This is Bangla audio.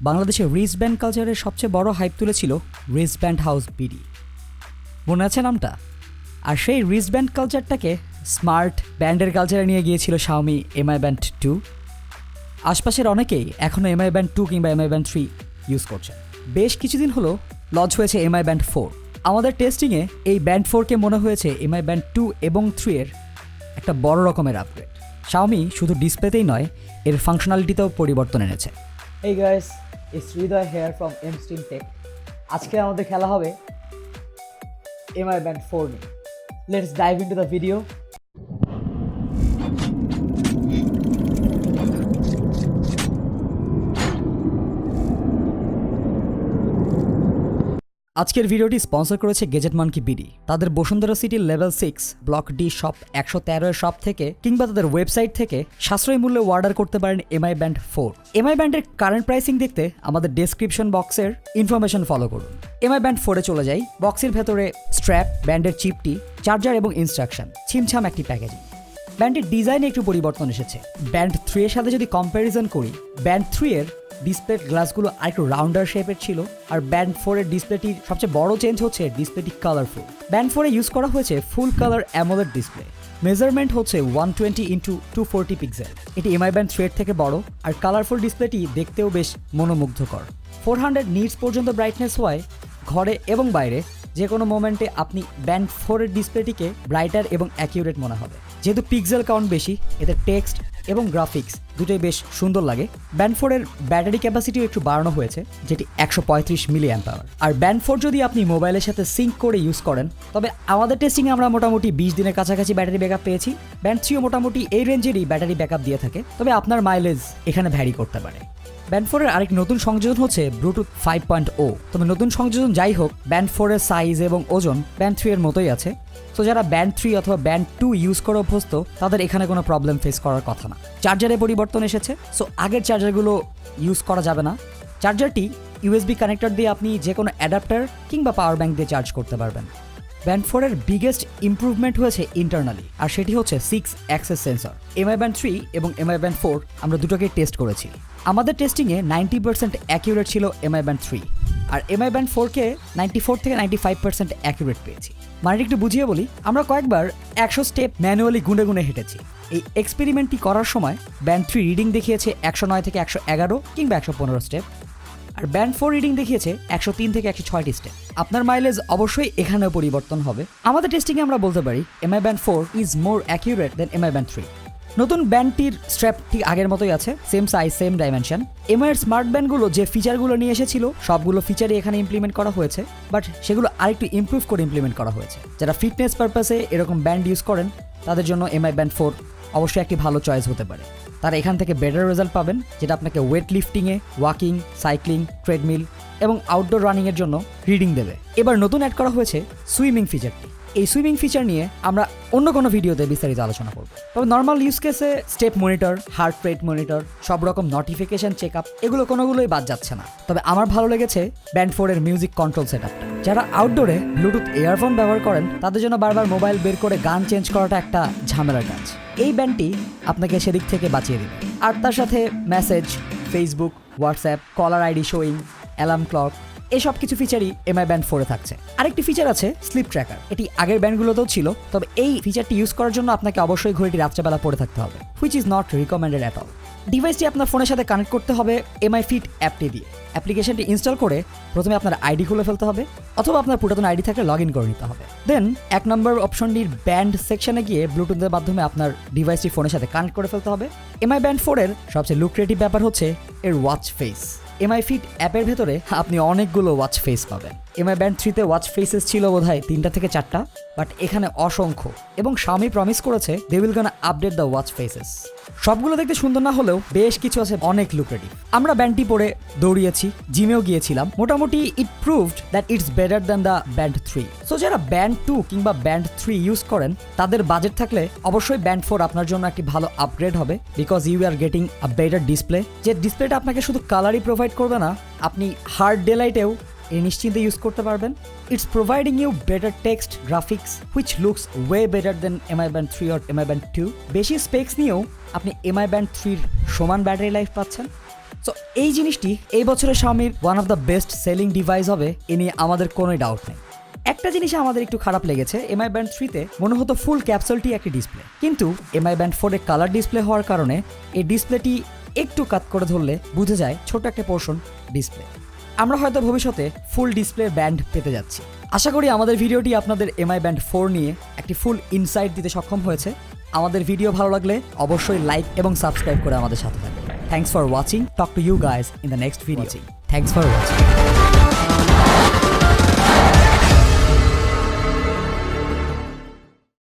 বাংলাদেশে রিস্টব্যান্ড কালচারের সবচেয়ে বড় হাইপ তুলেছিল রিস্টব্যান্ড হাউস বিডি। মনে আছে নামটা? আর সেই রিস্টব্যান্ড কালচারটাকে স্মার্ট ব্যান্ডের কালচারে নিয়ে গিয়েছিল শাওমি এমআই ব্যান্ড 2। আশপাশের অনেকেই এখনও এমআই ব্যান্ড 2 কিংবা এমআই ব্যান্ড 3 ইউজ করছে। বেশ কিছুদিন হলো লঞ্চ হয়েছে এমআই ব্যান্ড 4। আমাদের টেস্টিংয়ে এই ব্যান্ড 4কে মনে হয়েছে এমআই ব্যান্ড 2 এবং 3 এর একটা বড় রকমের আপগ্রেড। শাওমি শুধু ডিসপ্লেতেই নয়, এর ফাংশনালিটিতেও পরিবর্তন এনেছে। Hey guys, it's Sridhar here from MSteam Tech. আজকে আমাদের খেলা হবে MI Band 4 নিয়ে। Let's dive into the video. আজকের ভিডিওটি স্পন্সর করেছে গেজেট মানকি বিডি। তাদের বসুন্ধরা সিটির লেভেল 6 ব্লক ডি শপ 113 এর শপ থেকে কিংবা তাদের ওয়েবসাইট থেকে সাশ্রয়ী মূল্যে অর্ডার করতে পারেন এমআই ব্যান্ড 4। এমআই ব্যান্ডের কারেন্ট প্রাইসিং দেখতে আমাদের ডেসক্রিপশন বক্সের ইনফরমেশন ফলো করুন। এমআই ব্যান্ড 4 এ চলে যাই। বক্সের ভেতরে স্ট্র্যাপ, ব্যান্ডের চিপটি, চার্জার এবং ইনস্ট্রাকশন, ছিমছাম একটি প্যাকেজিং। ব্যান্ডের ডিজাইনে একটু পরিবর্তন এসেছে। ব্যান্ড 3 এর সাথে যদি কম্প্যারিজন করি, ব্যান্ড 3 এর ডিসপ্লে গ্লাসগুলো আরেকটু রাউন্ডার শেপের ছিল, আর ব্যান্ড 4 এর ডিসপ্লেটির সবচেয়ে বড় চেঞ্জ হচ্ছে ডিসপ্লেটি কালারফুল। ব্যান্ড 4 এ ইউজ করা হয়েছে full colour AMOLED display. Measurement হচ্ছে 120x240 পিক্সেল। এটি এমআই ব্যান্ড 3 এর থেকে বড়, আর কালারফুল ডিসপ্লেটি দেখতেও বেশ মনোমুগ্ধকর। 400 নিটস পর্যন্ত ব্রাইটনেস হওয়ায় ঘরে এবং বাইরে যে কোনো মোমেন্টে আপনি ব্যান্ড 4 এর ডিসপ্লেটিকে ব্রাইটার এবং অ্যাকিউরেট মনে হবে। যেহেতু পিক্সেল কাউন্ট বেশি, এতে টেক্সট এবং গ্রাফিক্স দুটোই বেশ সুন্দর লাগে। ব্যান্ড 4 এর ব্যাটারি ক্যাপাসিটিও একটু বাড়ানো হয়েছে, যেটি 135 মিলি অ্যাম্পাওয়ার। আর ব্যান্ড 4 যদি আপনি মোবাইলের সাথে সিঙ্ক করে ইউজ করেন, তবে আমাদের টেস্টিংয়ে আমরা মোটামুটি 20 দিনের কাছাকাছি ব্যাটারি ব্যাকআপ পেয়েছি। ব্যান্ড 3ও মোটামুটি এই রেঞ্জেরই ব্যাটারি ব্যাকআপ দিয়ে থাকে, তবে আপনার মাইলেজ এখানে ভ্যারি করতে পারে। ব্যান্ড 4 এর আরেক নতুন সংযোজন হচ্ছে ব্লুটুথ 5.0। তবে নতুন সংযোজন যাই হোক, ব্যান্ড 4 এর সাইজ এবং ওজন ব্যান্ড 3 এর মতোই আছে। তো যারা ব্যান্ড 3 অথবা ব্যান্ড 2 ইউজ করে অভ্যস্ত, তাদের এখানে কোনো প্রবলেম ফেস করার কথা না। চার্জারে পরিবর্তন এসেছে, সো আগের চার্জারগুলো ইউজ করা যাবে না। চার্জারটি ইউএসবি কানেক্টর দিয়ে আপনি যে কোনো অ্যাডাপ্টার কিংবা পাওয়ার ব্যাঙ্ক দিয়ে চার্জ করতে পারবেন। ব্যান্ড 4 এর বিগেস্ট ইমপ্রুভমেন্ট হয়েছে ইন্টারনালি, আর সেটি হচ্ছে 6 অ্যাক্সেস সেন্সর। এমআই ব্যান্ড 3 এবং এমআই ব্যান্ড 4 আমরা দুটোকেই টেস্ট করেছি। আমাদের টেস্টিংয়ে 90% অ্যাকিউরেট ছিল এমআই ব্যান্ড 3, আর এমআই ব্যান্ড 4কে 94 থেকে 95% অ্যাকিউরেট পেয়েছি। মানে একটু বুঝিয়ে বলি, আমরা কয়েকবার 100 স্টেপ ম্যানুয়ালি গুনে গুনে হেঁটেছি। এই এক্সপেরিমেন্টটি করার সময় ব্যান্ড 3 রিডিং দেখিয়েছে 109 থেকে 111 কিংবা 115 স্টেপ, আর ব্যান্ড 4 রিডিং দেখিয়েছে 103 থেকে 106টি স্টেপ। আপনার মাইলেজ অবশ্যই এখানেও পরিবর্তন হবে। আমাদের টেস্টিংয়ে আমরা বলতে পারি MI band 4 is more accurate than MI band 3। নতুন ব্যান্ডটির স্ট্র্যাপ ঠিক আগের মতোই আছে, same size same dimension. MI এর স্মার্ট ব্যান্ডগুলো যে ফিচারগুলো নিয়ে এসেছিল, সবগুলো ফিচারই এখানে ইমপ্লিমেন্ট করা হয়েছে, বাট সেগুলো আরেকটু ইমপ্রুভ করে ইমপ্লিমেন্ট করা হয়েছে। যারা ফিটনেস পারপাসে এরকম ব্যান্ড ইউজ করেন, তাদের জন্য এমআই ব্যান্ড 4 অবশ্যই একটি ভালো চয়েস হতে পারে। তারা এখান থেকে বেটার রেজাল্ট পাবেন, যেটা আপনাকে ওয়েট লিফটিংয়ে, ওয়াকিং, সাইক্লিং, ট্রেডমিল এবং আউটডোর রানিংয়ের জন্য রিডিং দেবে। এবার নতুন অ্যাড করা হয়েছে সুইমিং ফিচারটি। এই সুইমিং ফিচার নিয়ে আমরা অন্য কোনো ভিডিওতে বিস্তারিত আলোচনা করব। তবে নর্মাল ইউজ কেসে step monitor, heart rate monitor, সব রকম নোটিফিকেশন চেক আপ, এগুলো কোনোগুলোই বাদ যাচ্ছে না। তবে আমার ভালো লেগেছে ব্যান্ড 4 এর মিউজিক কন্ট্রোল সেটআপটা। যারা আউটডোরে ব্লুটুথ ইয়ারফোন ব্যবহার করেন, তাদের জন্য বারবার মোবাইল বের করে গান চেঞ্জ করাটা একটা ঝামেলার কাজ। এই ব্যান্ডটি আপনাকে সেদিক থেকে বাঁচিয়ে দেবে। আর তার সাথে message, Facebook, WhatsApp, caller ID showing, alarm clock, এই সব কিছু ফিচারই এমআই ব্যান্ড 4 এ থাকছে। আরেকটি ফিচার আছে স্লিপ ট্র্যাকার। এটি আগের ব্যান্ডগুলোতেও ছিল, তবে এই ফিচারটি ইউজ করার জন্য আপনাকে অবশ্যই ঘড়িটি রাত্রেবেলা পরে থাকতে হবে, which is not recommended at all. ডিভাইসটি আপনার ফোনের সাথে কানেক্ট করতে হবে এমআই ফিট অ্যাপটি দিয়ে। অ্যাপ্লিকেশনটি ইনস্টল করে প্রথমে আপনার আইডি খুলে ফেলতে হবে, অথবা আপনার পুরাতন আইডি থাকলে লগ ইন করে নিতে হবে। দেন 1 নম্বর অপশনটির ব্যান্ড সেকশনে গিয়ে ব্লুটুথের মাধ্যমে আপনার ডিভাইসটি ফোনের সাথে কানেক্ট করে ফেলতে হবে। এমআই ব্যান্ড 4 এর সবচেয়ে লুক্রেটিভ ব্যাপার হচ্ছে এর ওয়াচ ফেস। এমআই ফিট অ্যাপের ভেতরে আপনি অনেকগুলো ওয়াচ ফেস পাবেন। এমআই ব্যান্ড 3তে ওয়াচ ফেসেস ছিল বোধহয় 3টা থেকে 4টা, বাট এখানে অসংখ্য, এবং শাওমি প্রমিস করেছে they will gonna update the watch faces. সবগুলো দেখতে সুন্দর না হলেও বেশ কিছু আছে অনেক লুক্রেটিভ। আমরা ব্যান্ডটি পরে দৌড়িয়েছি, জিমেও গিয়েছিলাম। মোটামুটি it proved that it's better than the band 3। So যারা ব্যান্ড 2 কিংবা ব্যান্ড 3 ইউজ করেন, তাদের বাজেট থাকলে অবশ্যই ব্যান্ড 4 আপনার জন্য একটি ভালো আপগ্রেড হবে, because you are getting a better display. যে ডিসপ্লেটা আপনাকে শুধু কালারই প্রোভাইড করবে না, আপনি হার্ড ডে লাইটেও নিশ্চিন্তে ইউজ করতে পারবেন। It's providing you better text, graphics, which looks way better than MI band 3 or MI band 2। বেশি স্পেক্স নিয়েও আপনি এমআই ব্যান্ড 3 সমান ব্যাটারি লাইফ পাচ্ছেন। সো এই জিনিসটি এই বছরের Xiaomiর one of the best selling device হবে এ নিয়ে আমাদের কোনোই ডাউট নেই। একটা জিনিসে আমাদের একটু খারাপ লেগেছে, এমআই ব্যান্ড 3-তে মনে হতো ফুল ক্যাপসুলটি একটি ডিসপ্লে, কিন্তু এমআই ব্যান্ড 4-এ কালার ডিসপ্লে হওয়ার কারণে এই ডিসপ্লেটি একটু কাট করে ধরলে বোঝা যায় ছোট একটা পোর্শন ডিসপ্লে। আমরা হয়তো ভবিষ্যতে ফুল ডিসপ্লে ব্যান্ড পেতে যাচ্ছি। আশা করি আমাদের ভিডিওটি আপনাদের এমআই ব্যান্ড 4 নিয়ে একটি ফুল ইনসাইট দিতে সক্ষম হয়েছে। আমাদের ভিডিও ভালো লাগলে অবশ্যই লাইক এবং সাবস্ক্রাইব করে আমাদের সাথে থাকবেন। Thanks for watching, talk to you guys in the next video. Thanks for watching.